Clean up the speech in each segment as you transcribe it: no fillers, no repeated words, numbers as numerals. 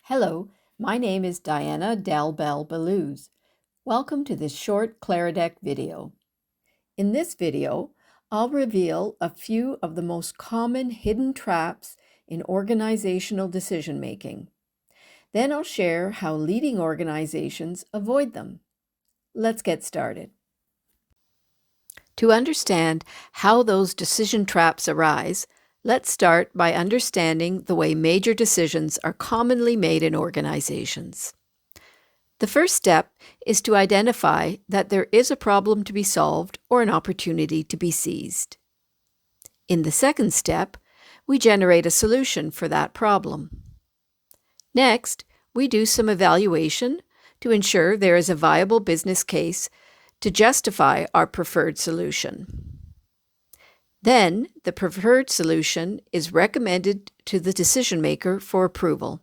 Hello, my name is Diana Bel Belluz. Welcome to this short CLARC video. In this video, I'll reveal a few of the most common hidden traps in organizational decision-making. Then I'll share how leading organizations avoid them. Let's get started. To understand how those decision traps arise, let's start by understanding the way major decisions are commonly made in organizations. The first step is to identify that there is a problem to be solved or an opportunity to be seized. In the second step, we generate a solution for that problem. Next, we do some evaluation to ensure there is a viable business case to justify our preferred solution. Then, the preferred solution is recommended to the decision maker for approval.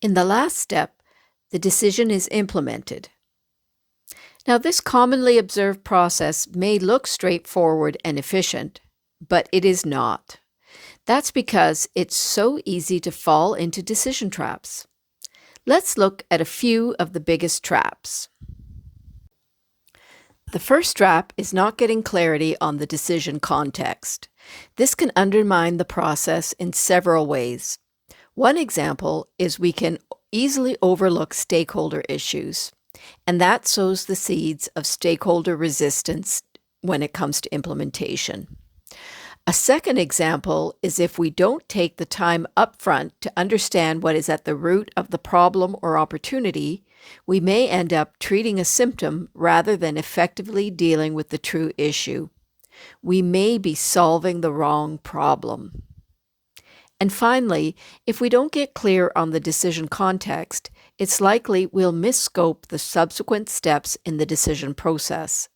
In the last step, the decision is implemented. Now, this commonly observed process may look straightforward and efficient, but it is not. That's because it's so easy to fall into decision traps. Let's look at a few of the biggest traps. The first trap is not getting clarity on the decision context. This can undermine the process in several ways. One example is we can easily overlook stakeholder issues, and that sows the seeds of stakeholder resistance when it comes to implementation. A second example is if we don't take the time upfront to understand what is at the root of the problem or opportunity, we may end up treating a symptom rather than effectively dealing with the true issue. We may be solving the wrong problem. And finally, if we don't get clear on the decision context, it's likely we'll misscope the subsequent steps in the decision process.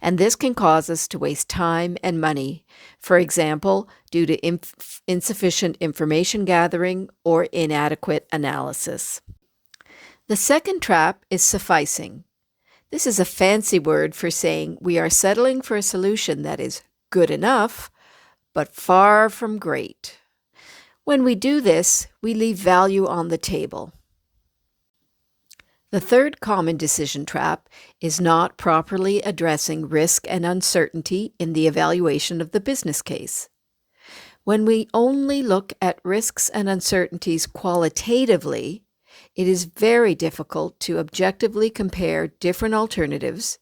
And this can cause us to waste time and money, for example, due to insufficient information gathering or inadequate analysis. The second trap is sufficing. This is a fancy word for saying we are settling for a solution that is good enough, but far from great. When we do this, we leave value on the table. The third common decision trap is not properly addressing risk and uncertainty in the evaluation of the business case. When we only look at risks and uncertainties qualitatively, it is very difficult to objectively compare different alternatives,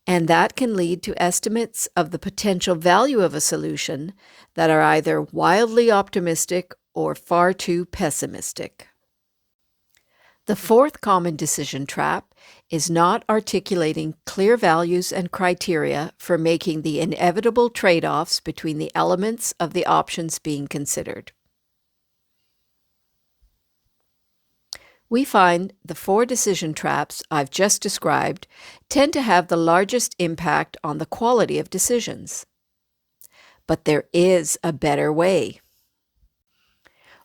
and that can lead to estimates of the potential value of a solution that are either wildly optimistic or far too pessimistic. The fourth common decision trap is not articulating clear values and criteria for making the inevitable trade-offs between the elements of the options being considered. We find the four decision traps I've just described tend to have the largest impact on the quality of decisions. But there is a better way.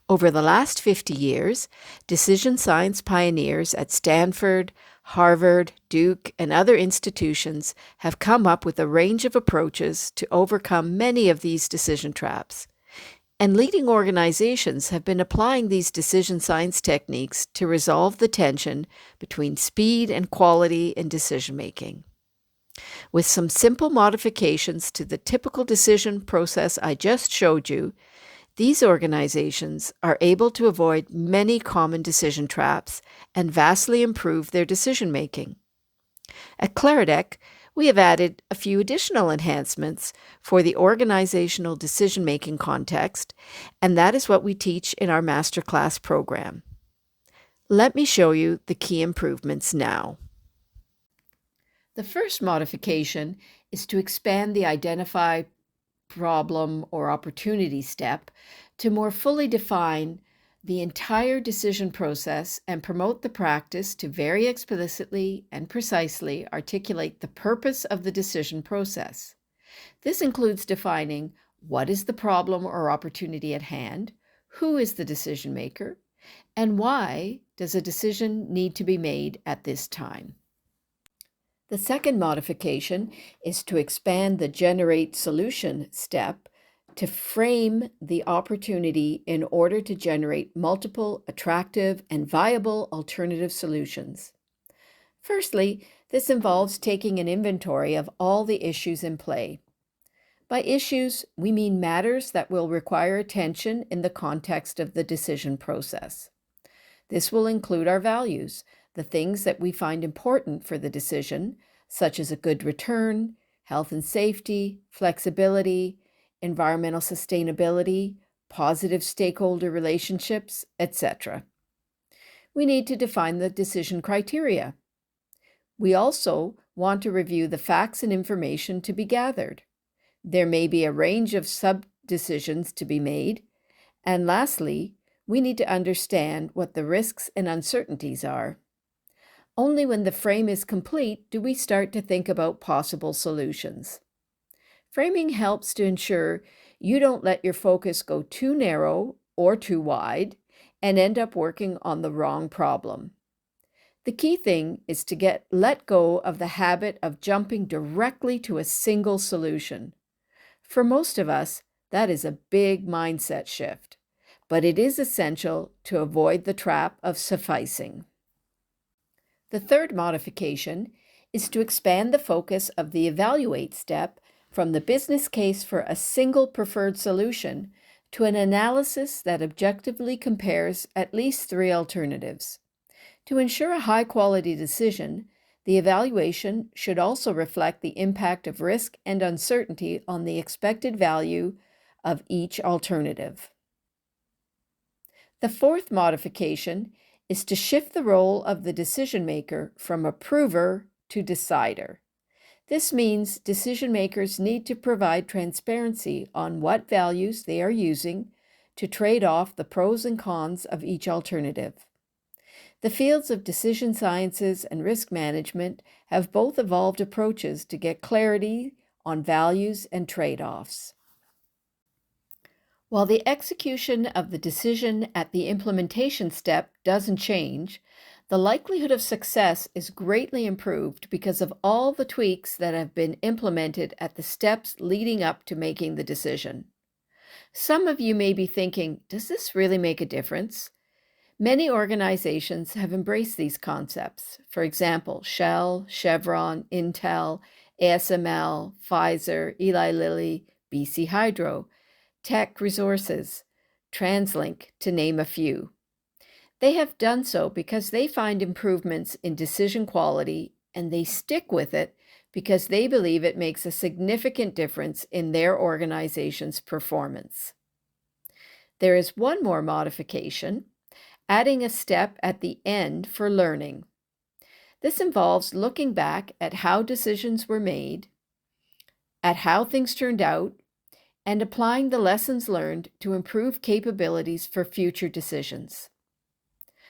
Over the last 50 years, decision science pioneers at Stanford, Harvard, Duke, and other institutions have come up with a range of approaches to overcome many of these decision traps. And leading organizations have been applying these decision science techniques to resolve the tension between speed and quality in decision-making. With some simple modifications to the typical decision process I just showed you, these organizations are able to avoid many common decision traps and vastly improve their decision-making. At CLARC, we have added a few additional enhancements for the organizational decision-making context, and that is what we teach in our masterclass program. Let me show you the key improvements now. The first modification is to expand the identify problem or opportunity step to more fully define the entire decision process and promote the practice to very explicitly and precisely articulate the purpose of the decision process. This includes defining what is the problem or opportunity at hand, who is the decision maker, and why does a decision need to be made at this time. The second modification is to expand the generate solution step to frame the opportunity in order to generate multiple attractive and viable alternative solutions. Firstly, this involves taking an inventory of all the issues in play. By issues, we mean matters that will require attention in the context of the decision process. This will include our values, the things that we find important for the decision, such as a good return, health and safety, flexibility, environmental sustainability, positive stakeholder relationships, etc. We need to define the decision criteria. We also want to review the facts and information to be gathered. There may be a range of sub-decisions to be made. And lastly, we need to understand what the risks and uncertainties are. Only when the frame is complete do we start to think about possible solutions. Framing helps to ensure you don't let your focus go too narrow or too wide and end up working on the wrong problem. The key thing is to let go of the habit of jumping directly to a single solution. For most of us, that is a big mindset shift, but it is essential to avoid the trap of sufficing. The third modification is to expand the focus of the evaluate step from the business case for a single preferred solution to an analysis that objectively compares at least 3 alternatives. To ensure a high-quality decision, the evaluation should also reflect the impact of risk and uncertainty on the expected value of each alternative. The fourth modification is to shift the role of the decision maker from approver to decider. This means decision makers need to provide transparency on what values they are using to trade off the pros and cons of each alternative. The fields of decision sciences and risk management have both evolved approaches to get clarity on values and trade-offs. While the execution of the decision at the implementation step doesn't change, the likelihood of success is greatly improved because of all the tweaks that have been implemented at the steps leading up to making the decision. Some of you may be thinking, does this really make a difference? Many organizations have embraced these concepts. For example, Shell, Chevron, Intel, ASML, Pfizer, Eli Lilly, BC Hydro, Tech Resources, TransLink, to name a few. They have done so because they find improvements in decision quality, and they stick with it because they believe it makes a significant difference in their organization's performance. There is one more modification, adding a step at the end for learning. This involves looking back at how decisions were made, at how things turned out, and applying the lessons learned to improve capabilities for future decisions.